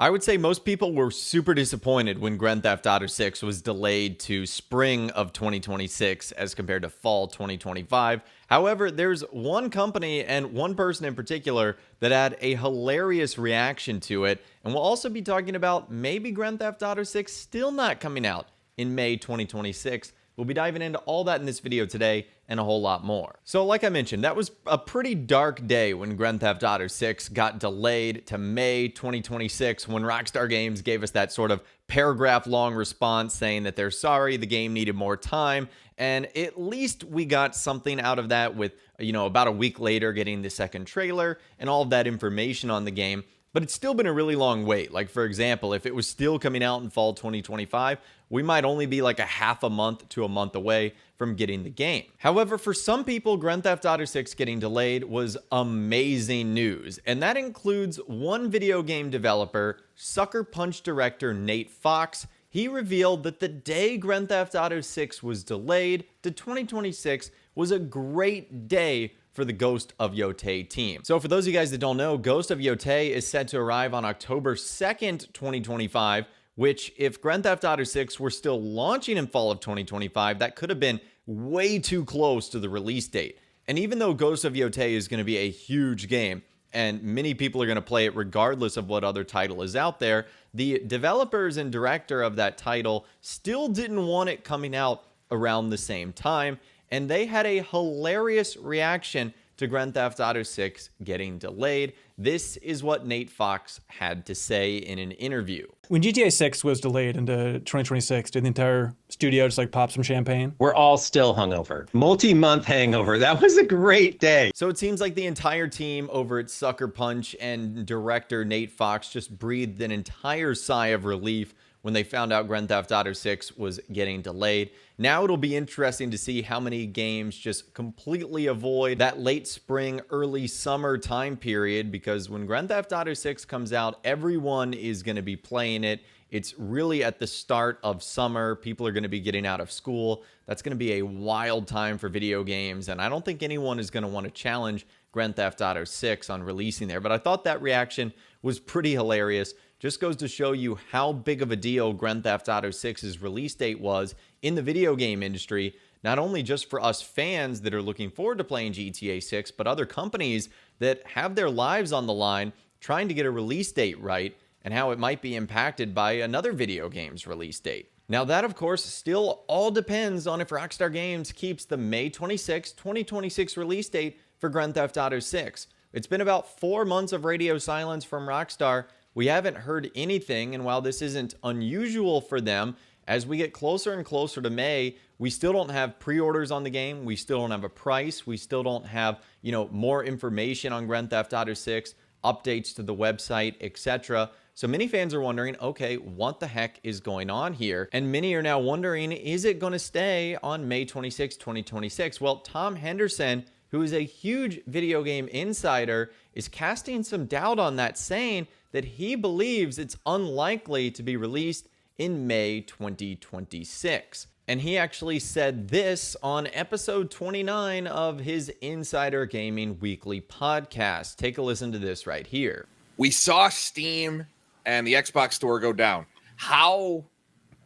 I would say most people were super disappointed when Grand Theft Auto 6 was delayed to spring of 2026 as compared to fall 2025. However, there's one company and one person in particular that had a hilarious reaction to it, and we'll also be talking about maybe Grand Theft Auto 6 still not coming out in May 2026. We'll be diving into all that in this video today and a whole lot more. So like I mentioned, that was a pretty dark day when Grand Theft Auto 6 got delayed to May 2026 when Rockstar Games gave us that sort of paragraph long response saying that they're sorry, the game needed more time. And at least we got something out of that with, about a week later getting the second trailer and all of that information on the game. But it's still been a really long wait. Like, for example, if it was still coming out in fall 2025, we might only be like a half a month to a month away from getting the game. However, for some people, Grand Theft Auto 6 getting delayed was amazing news. And that includes one video game developer, Sucker Punch director Nate Fox. He revealed that the day Grand Theft Auto 6 was delayed to 2026 was a great day for the Ghost of Yotei team. So for those of you guys that don't know, Ghost of Yotei is set to arrive on October 2nd, 2025, which if Grand Theft Auto 6 were still launching in fall of 2025, that could have been way too close to the release date. And even though Ghost of Yotei is going to be a huge game, and many people are going to play it regardless of what other title is out there, the developers and director of that title still didn't want it coming out around the same time, and they had a hilarious reaction to Grand Theft Auto 6 getting delayed. This is what Nate Fox had to say in an interview. When GTA 6 was delayed into 2026, did the entire studio just like pop some champagne? We're all still hungover. Multi-month hangover. That was a great day. So it seems like the entire team over at Sucker Punch and director Nate Fox just breathed an entire sigh of relief when they found out Grand Theft Auto 6 was getting delayed. Now it'll be interesting to see how many games just completely avoid that late spring, early summer time period, because when Grand Theft Auto 6 comes out, everyone is going to be playing it. It's really at the start of summer. People are going to be getting out of school. That's going to be a wild time for video games, and I don't think anyone is going to want to challenge Grand Theft Auto 6 on releasing there. But I thought that reaction was pretty hilarious. Just goes to show you how big of a deal Grand Theft Auto 6's release date was in the video game industry, not only just for us fans that are looking forward to playing GTA 6, but other companies that have their lives on the line trying to get a release date right, and how it might be impacted by another video game's release date. Now that, of course, still all depends on if Rockstar Games keeps the May 26, 2026 release date for Grand Theft Auto 6. It's been about 4 months of radio silence from Rockstar. We haven't heard anything, and while this isn't unusual for them, as we get closer and closer to May, we still don't have pre-orders on the game, we still don't have a price, we still don't have, more information on Grand Theft Auto 6, updates to the website, etc. So many fans are wondering, okay, what the heck is going on here? And many are now wondering, is it going to stay on May 26, 2026? Well, Tom Henderson, who is a huge video game insider, is casting some doubt on that, saying that he believes it's unlikely to be released in May 2026. And he actually said this on episode 29 of his Insider Gaming Weekly podcast. Take a listen to this right here. We saw Steam and the Xbox Store go down. How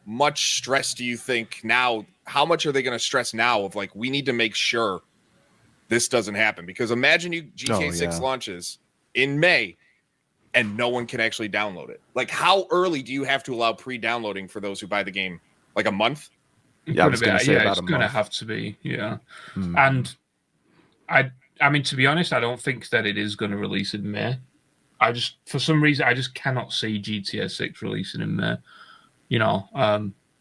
much stress do you think now? How much are they going to stress now of like, we need to make sure this doesn't happen? Because imagine GTA 6 launches in May and no one can actually download it. Like, how early do you have to allow pre-downloading for those who buy the game? Like a month? Yeah, I was going to say about a month. It's going to have to be, yeah. And I mean, to be honest, I don't think that it is going to release in May. For some reason, I just cannot see GTA 6 releasing in May.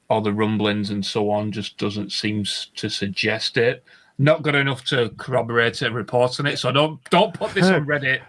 All the rumblings and so on just doesn't seem to suggest it. Not good enough to corroborate it and report on it, so don't put this on Reddit.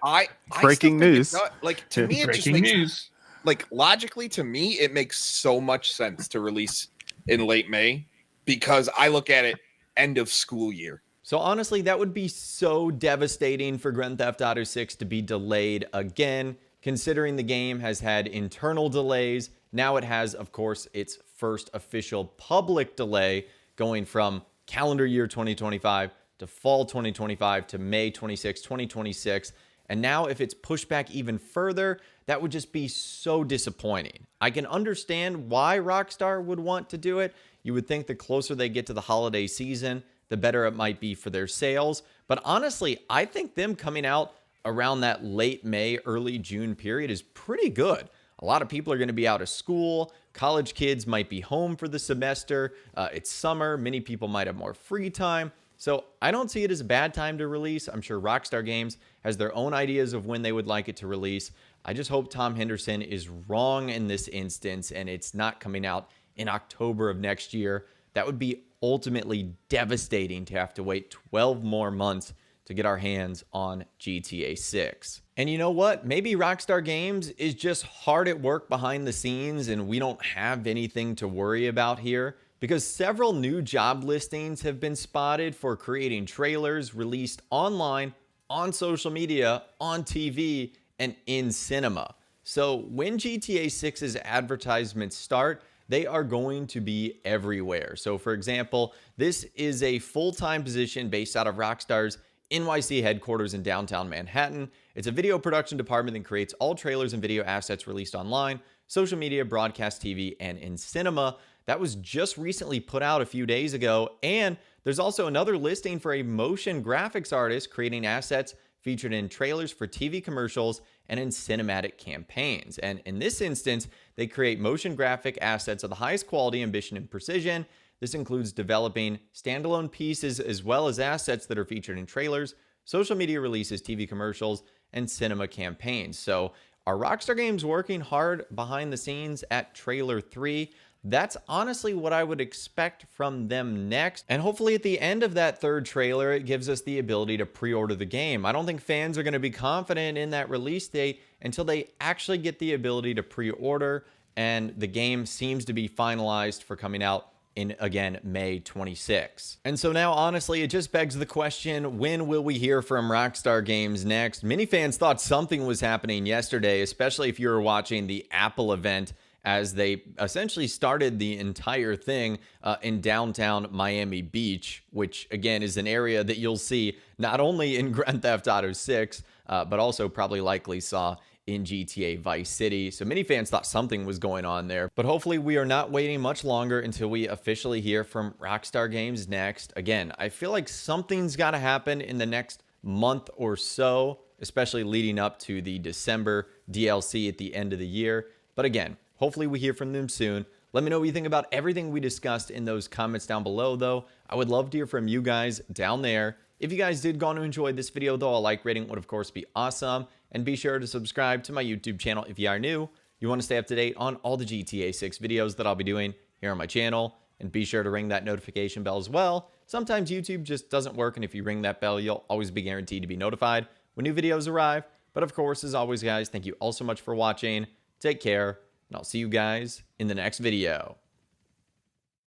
Breaking news. Like, to me, it just makes, like, logically, to me, it makes so much sense to release in late May, because I look at it end of school year. So honestly, that would be so devastating for Grand Theft Auto 6 to be delayed again, considering the game has had internal delays. Now it has, of course, its first official public delay, going from calendar year 2025 to fall 2025 to May 26, 2026. And now if it's pushed back even further, that would just be so disappointing. I can understand why Rockstar would want to do it. You would think the closer they get to the holiday season, the better it might be for their sales. But honestly, I think them coming out around that late May, early June period is pretty good. A lot of people are going to be out of school. College kids might be home for the semester. It's summer. Many people might have more free time. So I don't see it as a bad time to release. I'm sure Rockstar Games has their own ideas of when they would like it to release. I just hope Tom Henderson is wrong in this instance and it's not coming out in October of next year. That would be ultimately devastating to have to wait 12 more months to get our hands on GTA 6. And you know what? Maybe Rockstar Games is just hard at work behind the scenes and we don't have anything to worry about here, because several new job listings have been spotted for creating trailers released online, on social media, on TV, and in cinema. So when GTA 6's advertisements start, they are going to be everywhere. So for example, this is a full-time position based out of Rockstar's NYC headquarters in downtown Manhattan. It's a video production department that creates all trailers and video assets released online, social media, broadcast TV, and in cinema. That was just recently put out a few days ago. And there's also another listing for a motion graphics artist creating assets featured in trailers for TV commercials and in cinematic campaigns. And in this instance, they create motion graphic assets of the highest quality, ambition, and precision. This includes developing standalone pieces as well as assets that are featured in trailers, social media releases, TV commercials, and cinema campaigns. So are Rockstar Games working hard behind the scenes at Trailer 3? That's honestly what I would expect from them next. And hopefully at the end of that third trailer, it gives us the ability to pre-order the game. I don't think fans are going to be confident in that release date until they actually get the ability to pre-order. And the game seems to be finalized for coming out in, again, May 26. And so now, honestly, it just begs the question, when will we hear from Rockstar Games next? Many fans thought something was happening yesterday, especially if you were watching the Apple event, as they essentially started the entire thing in downtown Miami Beach, which again is an area that you'll see not only in Grand Theft Auto 6, but also probably likely saw in GTA Vice City. So many fans thought something was going on there, but hopefully we are not waiting much longer until we officially hear from Rockstar Games next. Again, I feel like something's got to happen in the next month or so, especially leading up to the December DLC at the end of the year. But again, hopefully we hear from them soon. Let me know what you think about everything we discussed in those comments down below, though. I would love to hear from you guys down there. If you guys did go on to enjoy this video, though, a like rating would, of course, be awesome. And be sure to subscribe to my YouTube channel if you are new. You want to stay up to date on all the GTA 6 videos that I'll be doing here on my channel. And be sure to ring that notification bell as well. Sometimes YouTube just doesn't work, and if you ring that bell, you'll always be guaranteed to be notified when new videos arrive. But of course, as always, guys, thank you all so much for watching. Take care, and I'll see you guys in the next video.